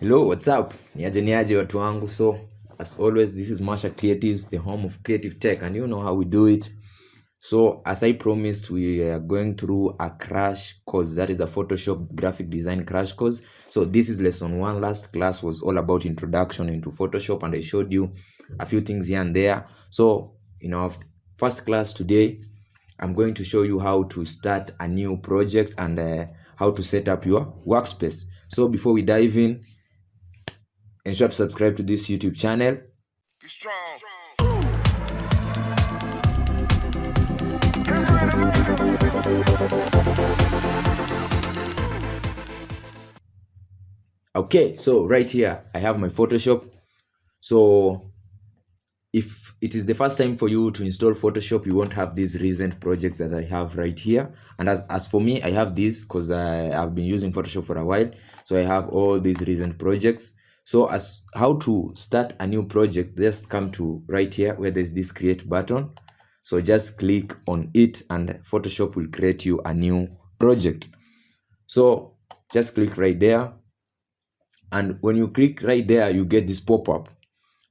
Hello, what's up? Niaje watu wangu. So, as always, this is Marsha Creatives, the home of creative tech, and you know how we do it. So, as I promised, we are going through a crash course. That is a Photoshop graphic design crash course. So, this is lesson 1. Last class was all about introduction into Photoshop, and I showed you a few things here and there. So, in our first class today, I'm going to show you how to start a new project and how to set up your workspace. So, before we dive in, ensure to subscribe to this YouTube channel. Be strong. Okay, so right here I have my Photoshop. So if it is the first time for you to install Photoshop, you won't have these recent projects that I have right here. And as for me, I have this because I've been using Photoshop for a while. So I have all these recent projects. So as how to start a new project, just come to right here where there's this create button. So just click on it and Photoshop will create you a new project. So just click right there. And when you click right there, you get this pop-up.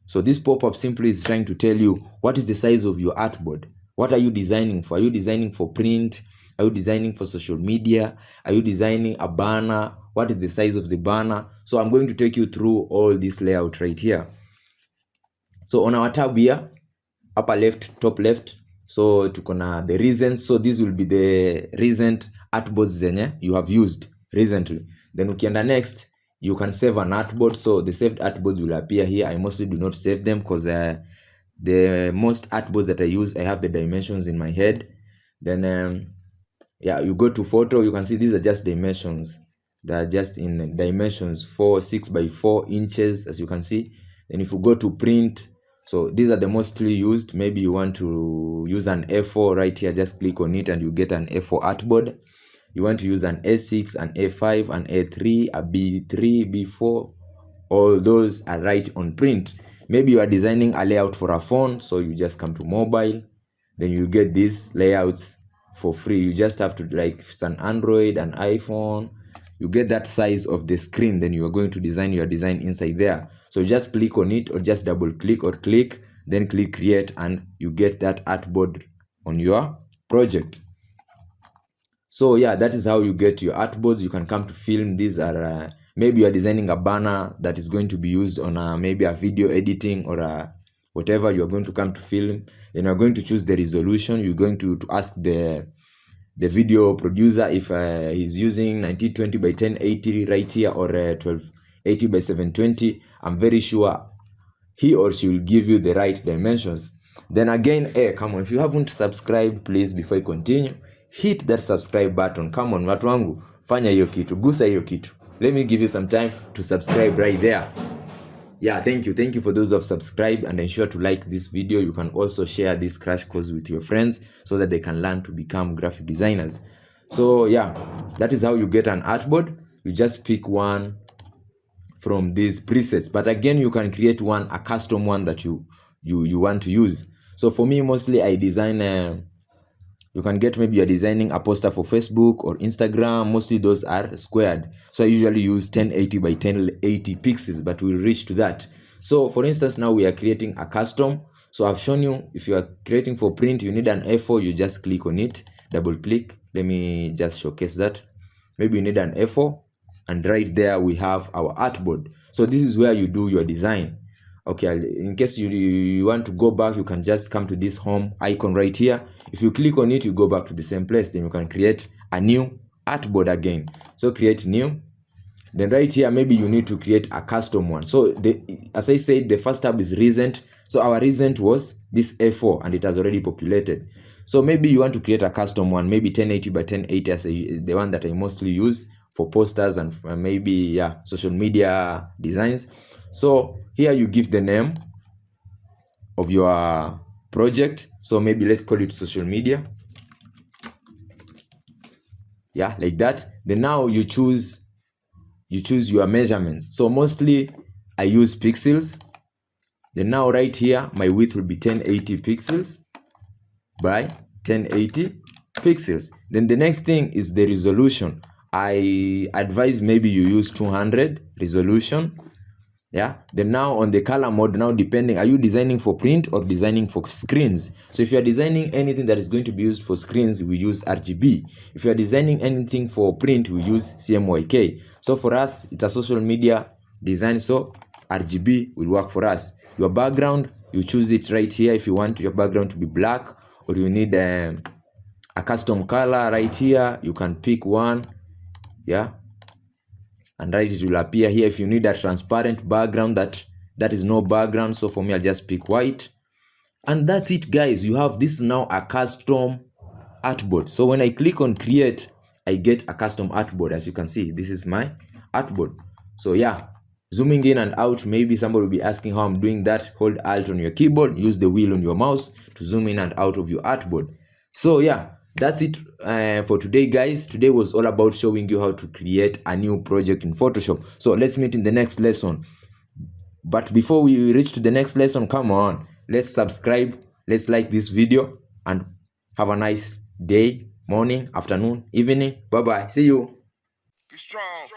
So this pop-up simply is trying to tell you what is the size of your artboard. What are you designing for? Are you designing for print? Are you designing for social media? Are you designing a banner? What is the size of the banner? So I'm going to take you through all this layout right here. So on our tab here, upper left, top left, so tuko na the reasons. So these will be the recent artboards zenye you have used recently. Then ukienda next, you can save an artboard. So the saved artboards will appear here. I mostly do not save them because the most artboards that I use, I have the dimensions in my head. Then yeah, you go to photo, you can see these are just dimensions. They're just in dimensions 6 by 4 inches, as you can see. Then if you go to print, so these are the mostly used. Maybe you want to use an A4 right here, just click on it and you get an A4 artboard. You want to use an A6, an A5, an A3, a B3, B4, all those are right on print. Maybe you are designing a layout for a phone, so you just come to mobile, then you get these layouts for free. You just have to, like, if it's an Android, an iPhone, you get that size of the screen, then you are going to design your design inside there. So just click on it or just double click or click, then click create and you get that artboard on your project. So yeah, that is how you get your artboards. You can come to film. These are maybe you are designing a banner that is going to be used on maybe a video editing or whatever. You are going to come to film. Then you are going to choose the resolution. You're going to ask the video producer if he's using 1920 by 1080 right here or 1280 by 720. I'm very sure he or she will give you the right dimensions. Then again, come on, if you haven't subscribed, please, before you continue, hit that subscribe button. Come on, watu wangu, fanya hiyo kitu, gusa hiyo kitu. Let me give you some time to subscribe right there. Yeah, thank you for those who have subscribed, and ensure to like this video. You can also share this crash course with your friends so that they can learn to become graphic designers. So yeah, that is how you get an artboard. You just pick one from these presets, but again, you can create a custom one that you want to use. So for me, mostly I design you can get, maybe you're designing a poster for Facebook or Instagram. Mostly those are squared. So I usually use 1080 by 1080 pixels, but we'll reach to that. So for instance, now we are creating a custom. So I've shown you, if you are creating for print, you need an A4, you just click on it, double click. Let me just showcase that. Maybe you need an A4, and right there we have our artboard. So this is where you do your design. Okay, in case you want to go back, you can just come to this home icon right here. If you click on it, you go back to the same place. Then you can create a new artboard again. So create new. Then right here, maybe you need to create a custom one. So as I said, the first tab is recent. So our recent was this A4 and it has already populated. So maybe you want to create a custom one, maybe 1080 by 1080 as the one that I mostly use for posters and maybe social media designs. So here you give the name of your project. So maybe let's call it social media. Yeah, like that. Then now you choose your measurements. So mostly I use pixels. Then now right here, my width will be 1080 pixels by 1080 pixels. Then the next thing is the resolution. I advise maybe you use 200 resolution. Yeah, then now on the color mode, now depending, are you designing for print or designing for screens? So if you are designing anything that is going to be used for screens, we use RGB. If you are designing anything for print, we use CMYK. So for us, it's a social media design, so RGB will work for us. Your background, you choose it right here if you want your background to be black, or you need a custom color right here. You can pick one, yeah, and right, it will appear here. If you need a transparent background, that is no background, so for me I'll just pick white, and that's it, guys. You have this now a custom artboard. So when I click on create, I get a custom artboard. As you can see, this is my artboard. So yeah, zooming in and out, maybe somebody will be asking how I'm doing that. Hold Alt on your keyboard, use the wheel on your mouse to zoom in and out of your artboard. So yeah, that's it for today, guys. Today was all about showing you how to create a new project in Photoshop. So let's meet in the next lesson. But before we reach to the next lesson, come on, let's subscribe, let's like this video, and have a nice day, morning, afternoon, evening. Bye bye. See you. Be strong.